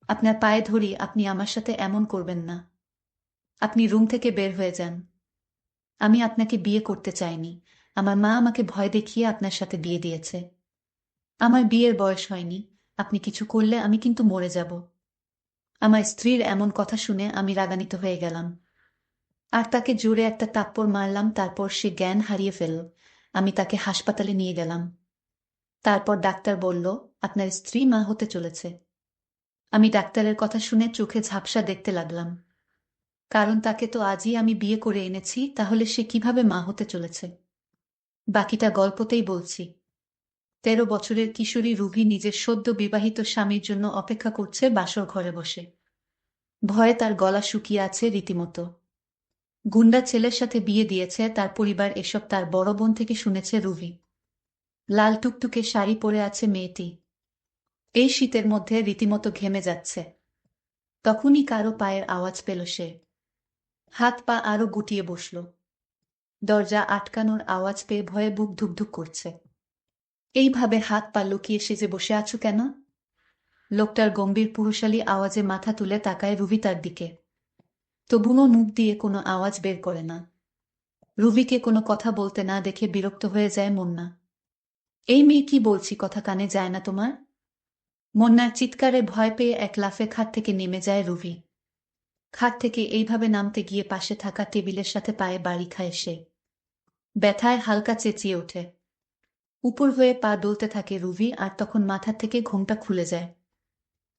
আপনার পায়ে ধরি, আপনি আমার সাথে এমন করবেন না। আপনি রুম থেকে বের হয়ে যান। আমি আপনাকে বিয়ে করতে চাইনি। আমার মা আমাকে ভয় দেখিয়ে আপনার সাথে বিয়ে দিয়েছে। আমার বিয়ের বয়স হয়নি। আপনি কিছু করলে আমি কিন্তু মরে যাব। আমার স্ত্রীর এমন কথা শুনে আমি রাগান্বিত হয়ে গেলাম। আর তাকে জোরে একটা থাপ্পড় মারলাম। তারপর সে জ্ঞান হারিয়ে ফেলল। আমি তাকে হাসপাতালে নিয়ে গেলাম। তারপর ডাক্তার বলল, আপনার স্ত্রী মা হতে চলেছে। আমি ডাক্তারের কথা শুনে চোখে ঝাপসা দেখতে লাগলাম। কারণ তাকে তো আজই আমি বিয়ে করে এনেছি, তাহলে সে কিভাবে মা হতে চলেছে? বাকিটা গল্পতেই বলছি। 13 বছরের কিশোরী রুভি নিজের সদ্য বিবাহিত স্বামীর জন্য অপেক্ষা করছে বাসর ঘরে বসে। ভয়ে তার গলা শুকিয়ে আছে রীতিমতো। গুন্ডা ছেলের সাথে বিয়ে দিয়েছে তার পরিবার, এসব তার বড় বোন থেকে শুনেছে রুভি। লাল টুকটুকে শাড়ি পরে আছে মেয়েটি। এই শীতের মধ্যে রীতিমতো ঘেমে যাচ্ছে। তখনই কারো পায়ের আওয়াজ পেল সে। হাত পা আরো গুটিয়ে বসল। দরজা আটকানোর আওয়াজ পেয়ে ভয়ে বুক ধুকধুক করছে। এইভাবে হাত পা লুকিয়ে সেজে বসে আছো কেন? লোকটার গম্ভীর পুরুষালী আওয়াজে মাথা তুলে তাকায় রুভি তার দিকে। তবুও মুখ দিয়ে কোনো আওয়াজ বের করে না। রুভিকে কোনো কথা বলতে না দেখে বিরক্ত হয়ে যায় মুন্না। এই মেয়ে, কি বলছি কথা কানে যায় না তোমার? মুন্নার চিৎকারে ভয় পেয়ে এক লাফে খাট থেকে নেমে যায় রুভি। খাট থেকে এইভাবে নামতে গিয়ে পাশে থাকা টেবিলের সাথে পায়ে বাড়ি খায় সে। ব্যথায় হালকা চেঁচিয়ে ওঠে। উপর হয়ে পা দুলতে থাকে রুভি, আর তখন মাথা থেকে ঘোমটা খুলে যায়।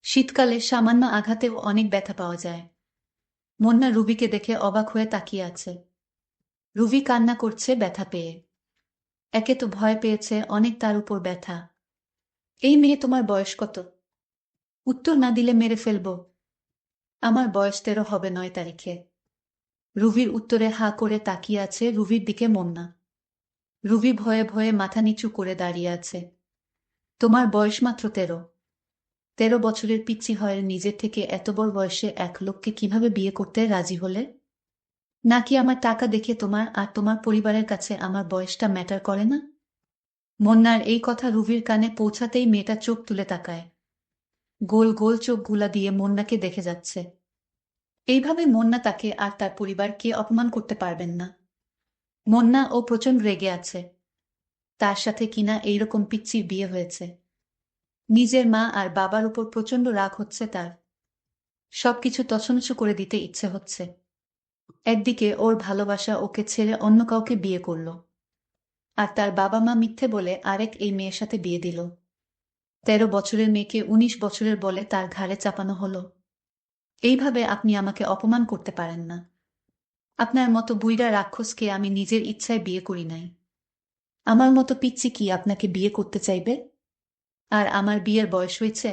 শীতকালে সামান্য আঘাতেও অনেক ব্যথা পাওয়া যায়। মুন্না রুবিকে দেখে অবাক হয়ে তাকিয়ে আছে। রুভি কান্না করছে ব্যথা পেয়ে। একে তো ভয় পেয়েছে অনেক, তার উপর ব্যথা। এই মেয়ে, তোমার বয়স কত? উত্তর না দিলে মেরে ফেলব। আমার বয়স 13 হবে 9 তারিখে। রুভির উত্তরে হা করে তাকিয়ে আছে রুভির দিকে মুন্না। রুভি ভয়ে ভয়ে মাথা নিচু করে দাঁড়িয়ে আছে। তোমার বয়স মাত্র 13? 13 বছরের পিচ্চি হয় নিজের থেকে এত বড় বয়সে এক লোককে কিভাবে বিয়ে করতে রাজি হলে? নাকি আমার টাকা দেখে তোমার আর তোমার পরিবারের কাছে আমার বয়সটা ম্যাটার করে না? মুন্নার এই কথা রুভির কানে পৌঁছাতেই মেয়েটা চোখ তুলে তাকায়। গোল গোল চোখ গুলা দিয়ে মুন্নাকে দেখে যাচ্ছে। এইভাবে মুন্না তাকে আর তার পরিবারকে অপমান করতে পারবেন না। মুন্না ও প্রচণ্ড রেগে আছে। তার সাথে কিনা এইরকম পিচ্চির বিয়ে হয়েছে। নিজের মা আর বাবার উপর প্রচণ্ড রাগ হচ্ছে তার। সবকিছু তছনছ করে দিতে ইচ্ছে হচ্ছে। একদিকে ওর ভালোবাসা ওকে ছেড়ে অন্য কাউকে বিয়ে করল, আর তার বাবা মা মিথ্যে বলে আরেক এই মেয়ের সাথে বিয়ে দিল। 13 বছরের মেয়েকে 19 বছরের বলে তার ঘাড়ে চাপানো হলো। এইভাবে আপনি আমাকে অপমান করতে পারেন না। আপনার মতো বুইড়া রাক্ষসকে আমি নিজের ইচ্ছায় বিয়ে করি নাই। আমার মতো পিচ্চি কি আপনাকে বিয়ে করতে চাইবে? আর আমার বিয়ের বয়স হয়েছে?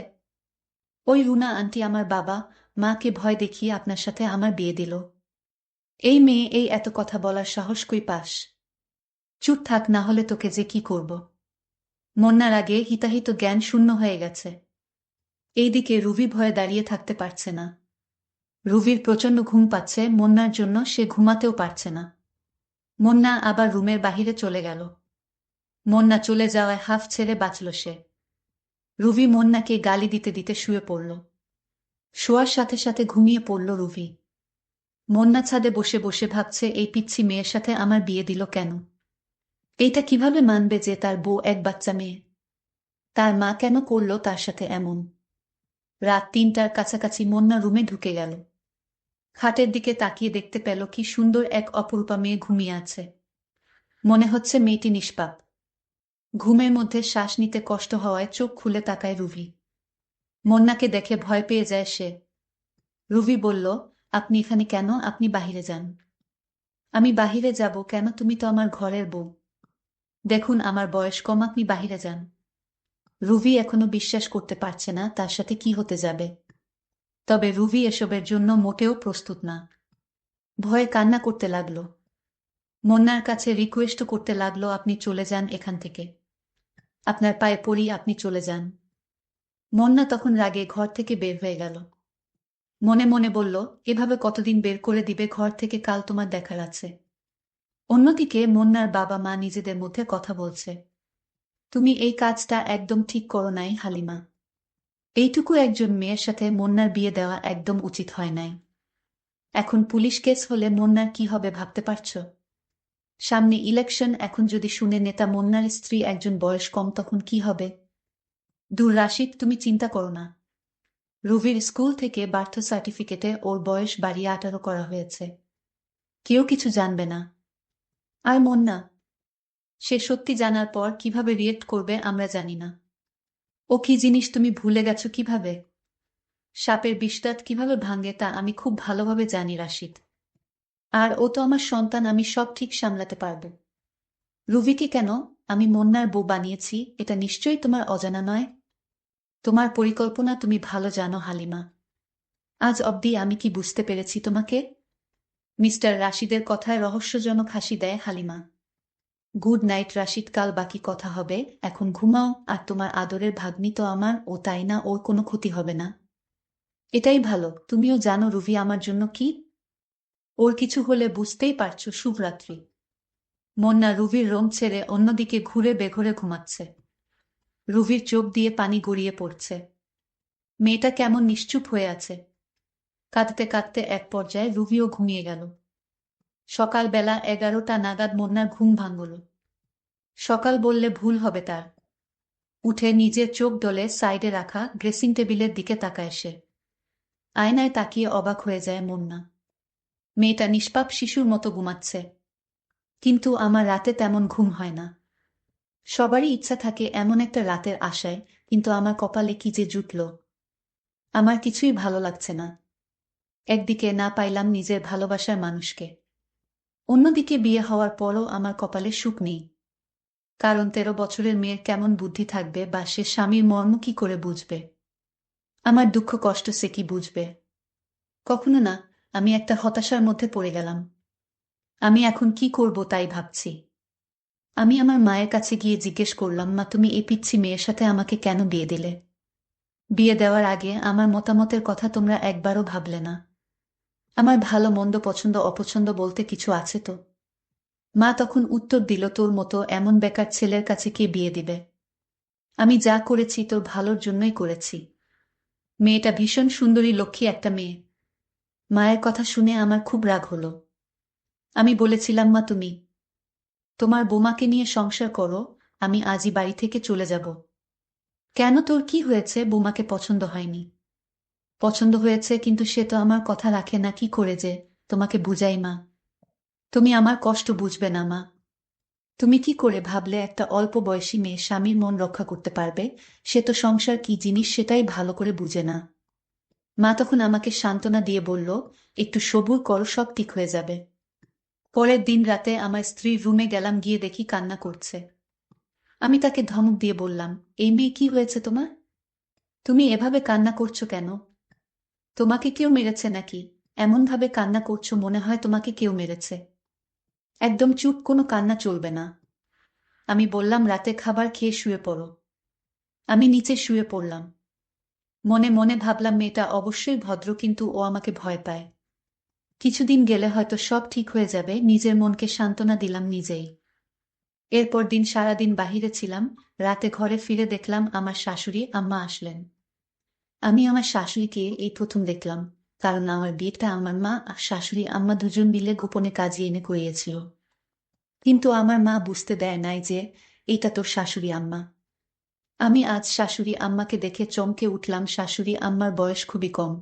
ওই রুনা আন্টি আমার বাবা মাকে ভয় দেখিয়ে আপনার সাথে আমার বিয়ে দিল। এই মেয়ে, এই এত কথা বলার সাহস কই পাস? চুপ থাক, না হলে তোকে যে কি করব। মন্নার আগে হিতাহিত জ্ঞান শূন্য হয়ে গেছে। এইদিকে রুভি ভয়ে দাঁড়িয়ে থাকতে পারছে না। রুভির প্রচণ্ড ঘুম পাচ্ছে, মন্নার জন্য সে ঘুমাতেও পারছে না। মন্না আবার রুমের বাহিরে চলে গেল। মন্না চলে যাওয়ায় হাফ ছেড়ে বাঁচল সে। রুভি মন্নাকে গালি দিতে দিতে শুয়ে পড়ল। শোয়ার সাথে সাথে ঘুমিয়ে পড়ল রুভি। মন্না ছাদে বসে বসে ভাবছে, এই পিচ্চি মেয়ের সাথে আমার বিয়ে দিল কেন? এইটা কিভাবে মানবে যে তার বউ এক বাচ্চা মেয়ে? তার মা কেন করল তার সাথে এমন? রাত 3টার কাছাকাছি মন্না রুমে ঢুকে গেল। খাটের দিকে তাকিয়ে দেখতে পেল কি সুন্দর এক অপরূপা মেয়ে ঘুমিয়ে আছে। মনে হচ্ছে মেয়েটি নিষ্পাপ। ঘুমের মধ্যে শ্বাস নিতে কষ্ট হওয়ায় চোখ খুলে তাকায় রুভি। মন্নাকে দেখে ভয় পেয়ে যায় সে। রুভি বলল, আপনি এখানে কেন? আপনি বাহিরে যান। আমি বাহিরে যাব কেন? তুমি তো আমার ঘরের বউ। দেখুন আমার বয়স কম, আপনি বাহিরে যান। রুভি এখনো বিশ্বাস করতে পারছে না তার সাথে কি হতে যাবে। তবে রুভি এসবের জন্য মোটেও প্রস্তুত না। ভয়ে কান্না করতে লাগলো। মন্নার কাছে রিকোয়েস্ট করতে লাগলো, আপনি চলে যান এখান থেকে। আপনার পায়ে পড়ি, আপনি চলে যান। মন্না তখন রাগে ঘর থেকে বের হয়ে গেল। মনে মনে বলল, এভাবে কতদিন বের করে দিবে ঘর থেকে? কাল তোমার দেখার আছে। অন্যদিকে মন্নার বাবা মা নিজেদের মধ্যে কথা বলছে। তুমি এই কাজটা একদম ঠিক করো নাই হালিমা। এইটুকু একজন মেয়ের সাথে মুন্নার বিয়ে দেওয়া একদম উচিত হয় নাই। এখন পুলিশ কেস হলে মুন্নার কি হবে ভাবতে পারছো? সামনে ইলেকশন, এখন যদি শুনে নেতা মুন্নার স্ত্রী একজন বয়স কম, তখন কি হবে? দূর রাশিদ, তুমি চিন্তা করো না। রুবির স্কুল থেকে বার্থ সার্টিফিকেটে ওর বয়স বাড়িয়ে 18 করা হয়েছে। কেউ কিছু জানবে না। আর মুন্না, সে সত্যি জানার পর কিভাবে রিয়েক্ট করবে আমরা জানি না। ও কি জিনিস তুমি ভুলে গেছো কিভাবে? সাপের বিষদাঁত কিভাবে ভাঙে তা আমি খুব ভালোভাবে জানি রাশিদ। আর ও তো আমার সন্তান, আমি সব ঠিক সামলাতে পারবো। রুবিকে কেন আমি মুন্নার বউ বানিয়েছি এটা নিশ্চয়ই তোমার অজানা নয়। তোমার পরিকল্পনা তুমি ভালো জানো হালিমা। আজ অবধি আমি কি বুঝতে পেরেছি তোমাকে? মিস্টার রাশিদের কথায় রহস্যজনক হাসি দেয় হালিমা। গুড নাইট রাশিদ, কাল বাকি কথা হবে, এখন ঘুমাও। আর তোমার আদরের ভাগ্নি তো আমার, ও তাই না, ওর কোনো ক্ষতি হবে না। এটাই ভালো। তুমিও জানো রুভি আমার জন্য কি। ওর কিছু হলে বুঝতেই পারছো। শুভরাত্রি। মন্না রুভির রোম ছেড়ে অন্যদিকে ঘুরে বেঘরে ঘুমাচ্ছে। রুভির চোখ দিয়ে পানি গড়িয়ে পড়ছে। মেয়েটা কেমন নিশ্চুপ হয়ে আছে। কাঁদতে কাঁদতে এক পর্যায়ে রুভিও ঘুমিয়ে গেল। সকালবেলা 11টা নাগাদ মন্নার ঘুম ভাঙল। সকাল বললে ভুল হবে তার। উঠে নিজের চোখ ডলে সাইডে রাখা ড্রেসিং টেবিলের দিকে তাকায় সে। আয়নায় তাকিয়ে অবাক হয়ে যায় মন্না। মেয়েটা নিষ্পাপ শিশুর মতো ঘুমাচ্ছে। কিন্তু আমার রাতে তেমন ঘুম হয় না। সবারই ইচ্ছা থাকে এমন একটা রাতের আশায়, কিন্তু আমার কপালে কি যে জুটল। আমার কিছুই ভালো লাগছে না। একদিকে না পাইলাম নিজের ভালোবাসার মানুষকে, অন্যদিকে বিয়ে হওয়ার পরও আমার কপালে সুখ নেই। কারণ 13 বছরের মেয়ের কেমন বুদ্ধি থাকবে, বা সে স্বামীর মর্ম কি করে বুঝবে? আমার দুঃখ কষ্ট সে কি বুঝবে? কখনো না। আমি একটা হতাশার মধ্যে পড়ে গেলাম। আমি এখন কি করব তাই ভাবছি। আমি আমার মায়ের কাছে গিয়ে জিজ্ঞেস করলাম, মা তুমি এই পিচ্ছি মেয়ের সাথে আমাকে কেন বিয়ে দিলে? বিয়ে দেওয়ার আগে আমার মতামতের কথা তোমরা একবারও ভাবলে না। আমার ভালো মন্দ পছন্দ অপছন্দ বলতে কিছু আছে তো? মা তখন উত্তর দিল, তোর মতো এমন বেকার ছেলের কাছে কে বিয়ে দিবে? আমি যা করেছি তোর ভালোর জন্যই করেছি। মেয়েটা ভীষণ সুন্দরী লক্ষ্মী একটা মেয়ে। মায়ের কথা শুনে আমার খুব রাগ হলো। আমি বলেছিলাম, মা তুমি তোমার বোমাকে নিয়ে সংসার করো, আমি আজই বাড়ি থেকে চলে যাব। কেন, তোর কি হয়েছে? বোমাকে পছন্দ হয়নি? পছন্দ হয়েছে, কিন্তু সে তো আমার কথা রাখে না। কি করে যে তোমাকে বুঝাই মা? তুমি আমার কষ্ট বুঝবে না মা। তুমি কি করে ভাবলে একটা অল্প বয়সী মেয়ে স্বামীর মন রক্ষা করতে পারবে? সে তো সংসার কি জিনিস সেটাই ভালো করে বুঝে না। মা তখন আমাকে সান্ত্বনা দিয়ে বলল, একটু সবুর করো, সব ঠিক হয়ে যাবে। পরের দিন রাতে আমার স্ত্রীর রুমে গেলাম, গিয়ে দেখি কান্না করছে। আমি তাকে ধমক দিয়ে বললাম, এই মেয়ে কি হয়েছে তোমার? তুমি এভাবে কান্না করছো কেন? তোমাকে কেউ মেরেছে নাকি? এমন ভাবে কান্না করছো মনে হয় তোমাকে কেউ মেরেছে। একদম চুপ, কোনো কান্না চলবে না। আমি বললাম, রাতে খাবার খেয়ে শুয়ে পড়ো। আমি নিচে শুয়ে পড়লাম। মনে মনে ভাবলাম মেয়েটা অবশ্যই ভদ্র, কিন্তু ও আমাকে ভয় পায়। কিছুদিন গেলে হয়তো সব ঠিক হয়ে যাবে। নিজের মনকে সান্ত্বনা দিলাম নিজেই। এরপর দিন সারাদিন বাহিরে ছিলাম। রাতে ঘরে ফিরে দেখলাম আমার শাশুড়ি আম্মা আসলেন। আমি আমার শাশুড়িকে এই প্রথম দেখলাম, কারণ আমার বিয়েটা আমার মা আর শাশুড়ি আম্মা দুজন মিলে গোপনে কাজিয়ে এনে করিয়েছিল। কিন্তু আমার মা বুঝতে দেয় নাই যে এটা তোর শাশুড়ি আম্মা। আমি আজ শাশুড়ি আম্মাকে দেখে চমকে উঠলাম। শাশুড়ি আম্মার বয়স খুবই কম।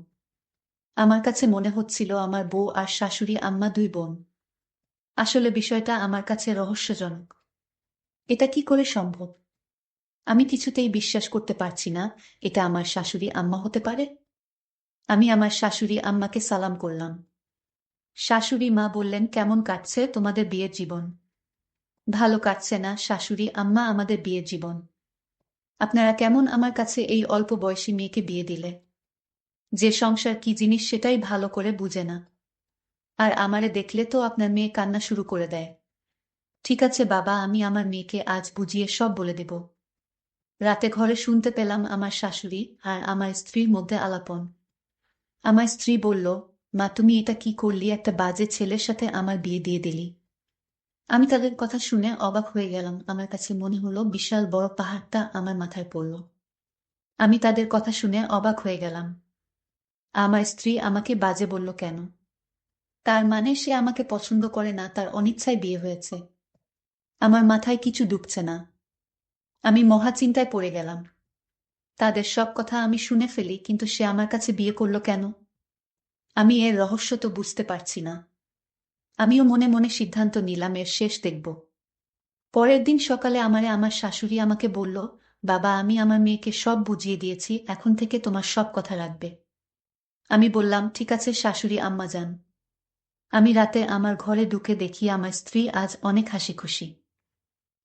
আমার কাছে মনে হচ্ছিল আমার বউ আর শাশুড়ি আম্মা দুই বোন। আসলে বিষয়টা আমার কাছে রহস্যজনক। এটা কি করে সম্ভব? আমি কিছুতেই বিশ্বাস করতে পারছি না এটা আমার শাশুড়ি আম্মা হতে পারে। আমি আমার শাশুড়ি আম্মাকে সালাম করলাম। শাশুড়ি মা বললেন, কেমন কাটছে তোমাদের বিয়ের জীবন? ভালো কাটছে না শাশুড়ি আম্মা আমাদের বিয়ের জীবন। আপনারা কেমন আমার কাছে এই অল্প বয়সী মেয়েকে বিয়ে দিলে, যে সংসার কি জিনিস সেটাই ভালো করে বুঝে না। আর আমারে দেখলে তো আপনার মেয়ে কান্না শুরু করে দেয়। ঠিক আছে বাবা, আমি আমার মেয়েকে আজ বুঝিয়ে সব বলে দেব। রাতে ঘরে শুনতে পেলাম আমার শাশুড়ি আর আমার স্ত্রীর মধ্যে আলাপন। আমার স্ত্রী বলল, মা তুমি এটা কি করলি? একটা বাজে ছেলের সাথে আমার বিয়ে দিয়ে দিলি। আমি তাদের কথা শুনে অবাক হয়ে গেলাম। আমার কাছে মনে হলো বিশাল বড় পাহাড়টা আমার মাথায় পড়ল। আমি তাদের কথা শুনে অবাক হয়ে গেলাম। আমার স্ত্রী আমাকে বাজে বলল কেন? তার মানে সে আমাকে পছন্দ করে না, তার অনিচ্ছায় বিয়ে হয়েছে। আমার মাথায় কিছু ঢুকছে না। আমি মহা চিন্তায় পড়ে গেলাম। তাদের সব কথা আমি শুনে ফেলি, কিন্তু সে আমার কাছে বিয়ে করল কেন? আমি এর রহস্য তো বুঝতে পারছি না। আমিও মনে মনে সিদ্ধান্ত নিলাম এর শেষ দেখব। পরের দিন সকালে আমার শাশুড়ি আমাকে বলল, বাবা, আমি আমার মেয়েকে সব বুঝিয়ে দিয়েছি, এখন থেকে তোমার সব কথা রাখবে। আমি বললাম, ঠিক আছে শাশুড়ি আম্মা যান। আমি রাতে আমার ঘরে ঢুকে দেখি আমার স্ত্রী আজ অনেক হাসি খুশি।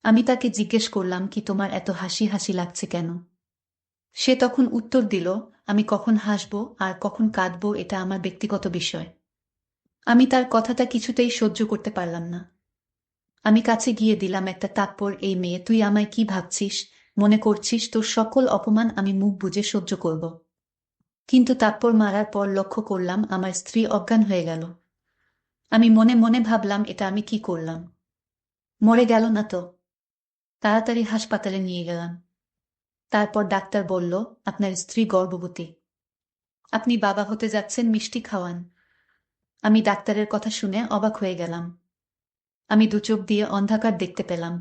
আমি তাকে জিজ্ঞেস করলাম, কি তোমার এত হাসি হাসি লাগছে কেন? সে তখন উত্তর দিল, আমি কখন হাসবো আর কখন কাঁদবো এটা আমার ব্যক্তিগত বিষয়। আমি তার কথাটা কিছুতেই সহ্য করতে পারলাম না। আমি কাছে গিয়ে দিলাম একটা তাপ্পড়, এই মেয়ে, তুই আমায় কি ভাবছিস? মনে করছিস তোর সকল অপমান আমি মুখ বুজে সহ্য করব? কিন্তু তাপ্পড় মারার পর লক্ষ্য করলাম আমার স্ত্রী অজ্ঞান হয়ে গেল। আমি মনে মনে ভাবলাম, এটা আমি কি করলাম? মরে গেল না তো? তাড়াতাড়ি হাসপাতালে নিয়ে গেলাম। তারপর ডাক্তার বলল, আপনার স্ত্রী গর্ভবতী। আপনি বাবা হতে যাচ্ছেন, মিষ্টি খাওয়ান। আমি ডাক্তারের কথা শুনে অবাক হয়ে গেলাম। আমি দু চোখ দিয়ে অন্ধকার দেখতে পেলাম।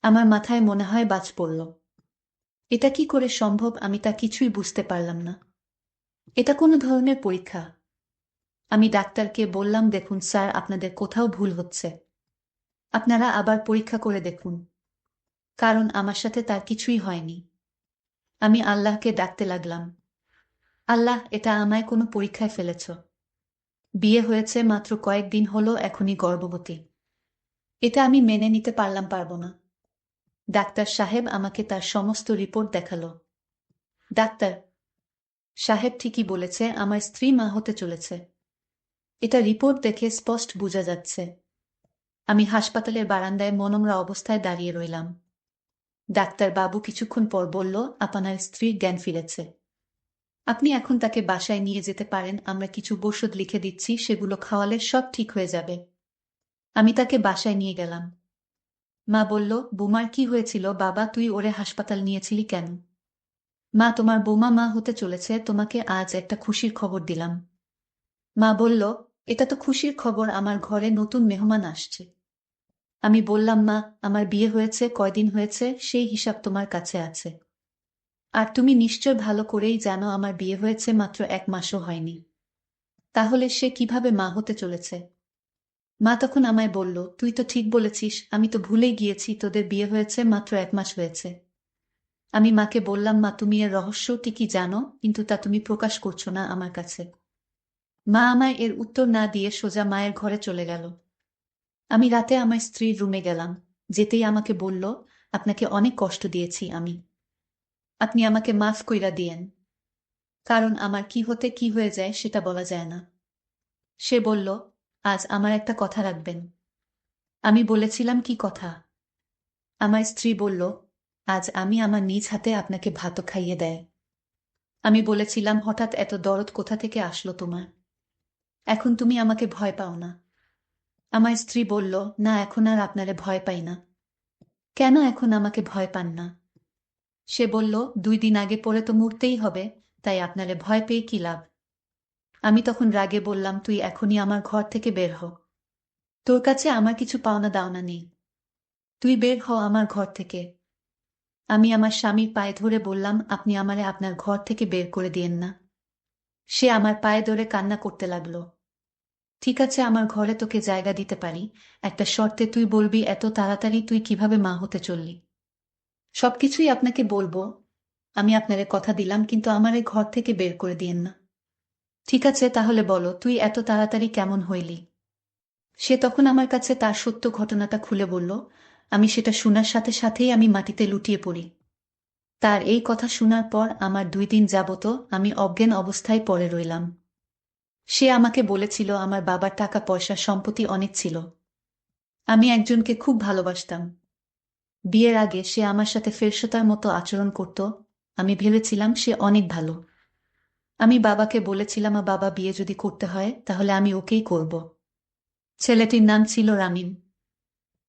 আমার মাথায় মনে হয় বাজ পড়ল। এটা কি করে সম্ভব? আমি তা কিছুই বুঝতে পারলাম না। এটা কোনো ধরনের পরীক্ষা? আমি ডাক্তারকে বললাম, দেখুন স্যার, আপনাদের কোথাও ভুল হচ্ছে। আপনারা আবার পরীক্ষা করে দেখুন, কারণ আমার সাথে তার কিছুই হয়নি। আমি আল্লাহকে ডাকতে লাগলাম, আল্লাহ, এটা আমায় কোনো পরীক্ষায় ফেলেছ। বিয়ে হয়েছে মাত্র কয়েকদিন হলো, এখনই গর্ভবতী। এটা আমি মেনে নিতে পারবো না। ডাক্তার সাহেব আমাকে তার সমস্ত রিপোর্ট দেখালো। ডাক্তার সাহেব ঠিকই বলেছে, আমার স্ত্রী মা হতে চলেছে। এটা রিপোর্ট দেখে স্পষ্ট বোঝা যাচ্ছে। আমি হাসপাতালের বারান্দায় মনমরা অবস্থায় দাঁড়িয়ে রইলাম। ডাক্তার বাবু কিছুক্ষণ পর বলল, আপনার স্ত্রীর জ্ঞান ফিরেছে। আপনি এখন তাকে বাসায় নিয়ে যেতে পারেন, আমরা কিছু ওষুধ লিখে দিচ্ছি, সেগুলো খাওয়ালে সব ঠিক হয়ে যাবে। আমি তাকে বাসায় নিয়ে গেলাম। মা বলল, বৌমার কি হয়েছিল বাবা, তুই ওরে হাসপাতাল নিয়েছিলি কেন? মা, তোমার বৌমা মা হতে চলেছে, তোমাকে আজ একটা খুশির খবর দিলাম। মা বলল, এটা তো খুশির খবর, আমার ঘরে নতুন মেহমান আসছে। আমি বললাম, মা, আমার বিয়ে হয়েছে কয়দিন হয়েছে সেই হিসাব তোমার কাছে আছে। আর তুমি নিশ্চয় ভালো করেই জানো আমার বিয়ে হয়েছে মাত্র 1 মাসও হয়নি। তাহলে সে কিভাবে মা হতে চলেছে? মা তখন আমায় বলল, তুই তো ঠিক বলেছিস, আমি তো ভুলেই গিয়েছি, তোদের বিয়ে হয়েছে মাত্র 1 মাস হয়েছে। আমি মাকে বললাম, মা, তুমি এর রহস্য ঠিকই জানো, কিন্তু তা তুমি প্রকাশ করছো না আমার কাছে। মা আমায় এর উত্তর না দিয়ে সোজা মায়ের ঘরে চলে গেল। আমি রাতে আমার স্ত্রীর রুমে গেলাম। যেতেই আমাকে বলল, আপনাকে অনেক কষ্ট দিয়েছি আমি। আপনি আমাকে মাফ কইরা দিয়েন, কারণ আমার কি হতে কি হয়ে যায় সেটা বলা যায় না। সে বলল, আজ আমার একটা কথা রাখবেন। আমি বলেছিলাম, কি কথা? আমার স্ত্রী বলল, আজ আমি আমার নিজ হাতে আপনাকে ভাত খাইয়ে দেয়। আমি বলেছিলাম, হঠাৎ এত দরদ কোথা থেকে আসলো তোমার? এখন তুমি আমাকে ভয় পাও না? আমার স্ত্রী বলল, না, এখন আর আপনারে ভয় পাই না। কেন এখন আমাকে ভয় পান না? সে বলল, 2 দিন আগে পরে তো মরতেই হবে, তাই আপনারে ভয় পেয়ে কি লাভ? আমি তখন রাগে বললাম, তুই এখনই আমার ঘর থেকে বের হ। তোর কাছে আমার কিছু পাওনা দাওনা নেই। তুই বের হ আমার ঘর থেকে। আমি আমার স্বামীর পায়ে ধরে বললাম, আপনি আমারে আপনার ঘর থেকে বের করে দিয়েন না। সে আমার পায়ে ধরে কান্না করতে লাগলো। ঠিক আছে, আমার ঘরে তোকে জায়গা দিতে পারি, একটা শর্তে, তুই বলবি এত তাড়াতাড়ি তুই কিভাবে মা হতে চললি। সবকিছুই আপনাকে বলবো, আমি আপনারে কথা দিলাম, কিন্তু আমারে ঘর থেকে বের করে দিয়েন না। ঠিক আছে, তাহলে বলো, তুই এত তাড়াতাড়ি কেমন হইলি? সে তখন আমার কাছে তার সত্য ঘটনাটা খুলে বলল। আমি সেটা শোনার সাথে সাথেই আমি মাটিতে লুটিয়ে পড়ি। তার এই কথা শোনার পর আমার 2 দিন যাবত আমি অজ্ঞান অবস্থায় পড়ে রইলাম। সে আমাকে বলেছিল আমার বাবার টাকা পয়সা সম্পত্তি অনেক ছিল। আমি একজনকে খুব ভালোবাসতাম। বিয়ের আগে সে আমার সাথে ফেরেশতার মতো আচরণ করত। আমি ভেবেছিলাম সে অনেক ভালো। আমি বাবাকে বলেছিলাম, বাবা, বিয়ে যদি করতে হয় তাহলে আমি ওকেই করব। ছেলেটির নাম ছিল রামিম।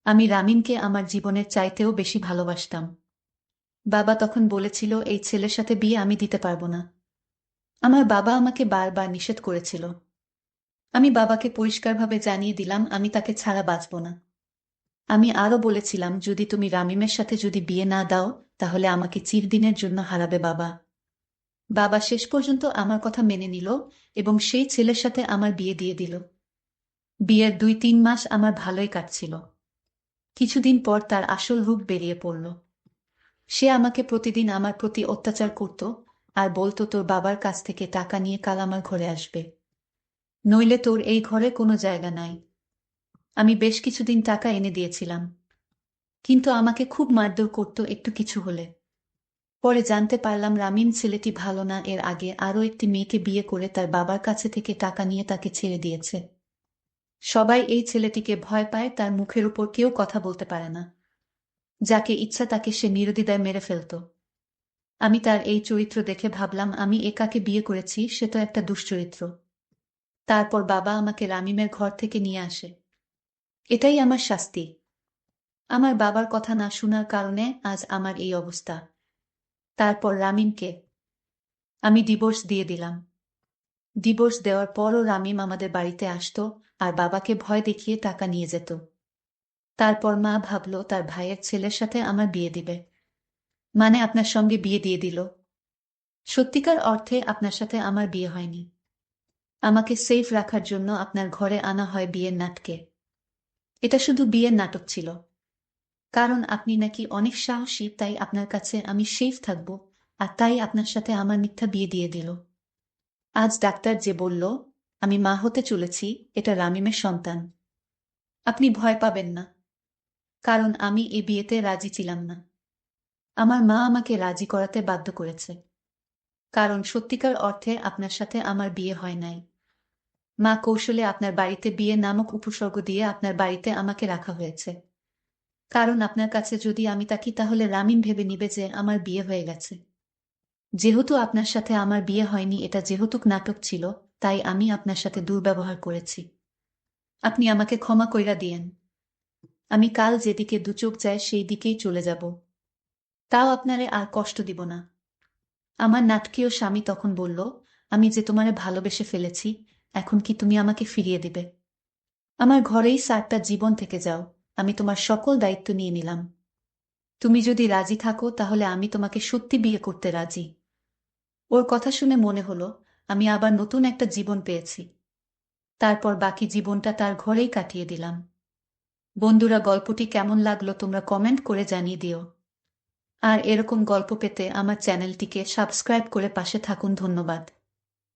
আমি রামিমকে আমার জীবনের চাইতেও বেশি ভালোবাসতাম। বাবা তখন বলেছিল এই ছেলের সাথে বিয়ে আমি দিতে পারবো না। আমার বাবা আমাকে বারবার নিষেধ করেছিল। আমি বাবাকে পরিষ্কারভাবে জানিয়ে দিলাম আমি তাকে ছাড়া বাঁচব না। আমি আরও বলেছিলাম যদি তুমি রামিমের সাথে যদি বিয়ে না দাও তাহলে আমাকে চিরদিনের জন্য হারাবে বাবা। বাবা শেষ পর্যন্ত আমার কথা মেনে নিল এবং সেই ছেলের সাথে আমার বিয়ে দিয়ে দিল। বিয়ের 2-3 মাস আমার ভালোই কাটছিল। কিছুদিন পর তার আসল রূপ বেরিয়ে পড়ল। সে আমাকে প্রতিদিন আমার প্রতি অত্যাচার করত আর বলতো তোর বাবার কাছ থেকে টাকা নিয়ে কাল আমার ঘরে আসবে, নইলে তোর এই ঘরে কোনো জায়গা নাই। আমি বেশ কিছুদিন টাকা এনে দিয়েছিলাম, কিন্তু আমাকে খুব মারধর করত একটু কিছু হলে। পরে জানতে পারলাম রামিম ছেলেটি ভালো না, এর আগে আরও একটি মেয়েকে বিয়ে করে তার বাবার কাছে থেকে টাকা নিয়ে তাকে ছেড়ে দিয়েছে। সবাই এই ছেলেটিকে ভয় পায়, তার মুখের উপর কেউ কথা বলতে পারে না। যাকে ইচ্ছা তাকে সে নির্দ্বিধায় মেরে ফেলত। আমি তার এই চরিত্র দেখে ভাবলাম আমি একাকে বিয়ে করেছি, সে তো একটা দুশ্চরিত্র। তারপর বাবা আমাকে রামিমের ঘর থেকে নিয়ে আসে। এটাই আমার শাস্তি। আমার বাবার কথা না শোনার কারণে আজ আমার এই অবস্থা। তারপর রামিমকে আমি ডিভোর্স দিয়ে দিলাম। ডিভোর্স দেওয়ার পরও রামিম আমাদের বাড়িতে আসতো আর বাবাকে ভয় দেখিয়ে টাকা নিয়ে যেত। তারপর মা ভাবল তার ভাইয়ের ছেলের সাথে আমার বিয়ে দিবে, মানে আপনার সঙ্গে বিয়ে দিয়ে দিল। সত্যিকার অর্থে আপনার সাথে আমার বিয়ে হয়নি। আমাকে সেফ রাখার জন্য আপনার ঘরে আনা হয় বিয়ের নাটকে। এটা শুধু বিয়ের নাটক ছিল, কারণ আপনি নাকি অনেক সাহসী, তাই আপনার কাছে আমি সেফ থাকব, আর তাই আপনার সাথে আমার মিথ্যা বিয়ে দিয়ে দিল। আজ ডাক্তার যে বলল আমি মা হতে চলেছি, এটা রামিমের সন্তান। আপনি ভয় পাবেন না, কারণ আমি এই বিয়েতে রাজি ছিলাম না। আমার মা আমাকে রাজি করাতে বাধ্য করেছে, কারণ সত্যিকার অর্থে আপনার সাথে আমার বিয়ে হয় নাই। মা কৌশলে আপনার বাড়িতে বিয়ে নামক উপসর্গ দিয়ে আপনার বাড়িতে আমাকে রাখা হয়েছে, কারণ আপনার কাছে যদি আমি থাকি তাহলে রামিম ভেবে নিবে যে আমার বিয়ে হয়ে গেছে। যেহেতু আপনার সাথে আমার বিয়ে হয়নি, এটা যেহেতু নাটক ছিল, তাই আমি আপনার সাথে দুর্ব্যবহার করেছি। আপনি আমাকে ক্ষমা কইরা দিয়েন। আমি কাল যেদিকে দুচোখ যায় সেই দিকেই চলে যাব, তাও আপনারে আর কষ্ট দিব না। আমার নাটকীয় স্বামী তখন বলল, আমি যে তোমারে ভালোবেসে ফেলেছি, এখন কি তুমি আমাকে ফিরিয়ে দিবে? আমার ঘরেই 7টা জীবন থেকে যাও, আমি তোমার সকল দায়িত্ব নিয়ে নিলাম। তুমি যদি রাজি থাকো তাহলে আমি তোমাকে সত্যি বিয়ে করতে রাজি। ওর কথা শুনে মনে হলো আমি আবার নতুন একটা জীবন পেয়েছি। তারপর বাকি জীবনটা তার ঘরেই কাটিয়ে দিলাম। বন্ধুরা, গল্পটি কেমন লাগলো তোমরা কমেন্ট করে জানিয়ে দিও। আর এরকম গল্প পেতে আমার চ্যানেলটিকে সাবস্ক্রাইব করে পাশে থাকুন। ধন্যবাদ।